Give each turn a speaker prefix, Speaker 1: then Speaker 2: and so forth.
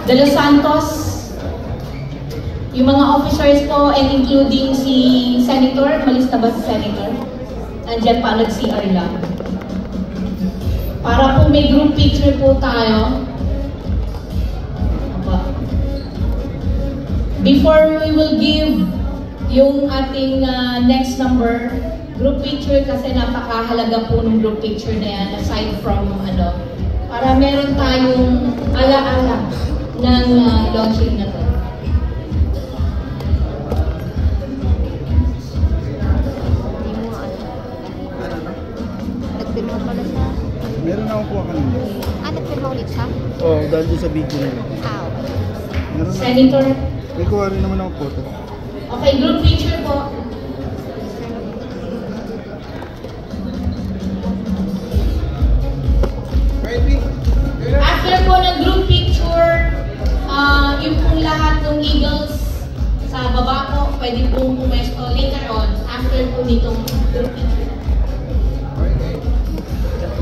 Speaker 1: De Los Santos, yung mga officers po, and including si Senator, malis na ba si Senator? Nandiyan pa, nag-CR lang. Para po may group picture po tayo. Before we will give yung ating next number, group picture, kasi napakahalaga po ng group picture na yan, aside from para meron tayong ala-ala ng launching na to.
Speaker 2: Nagpirma pala siya?
Speaker 3: Meron na kuha kanina.
Speaker 2: Nagpirma ulit siya?
Speaker 3: Oo, dahil doon sa video na yun.
Speaker 1: Senator?
Speaker 3: May kuha rin naman ako photo.
Speaker 1: Okay, group picture po. After po ng group picture, yung pong lahat ng Eagles sa baba po, pwede pong pumesto later on after po nitong group picture.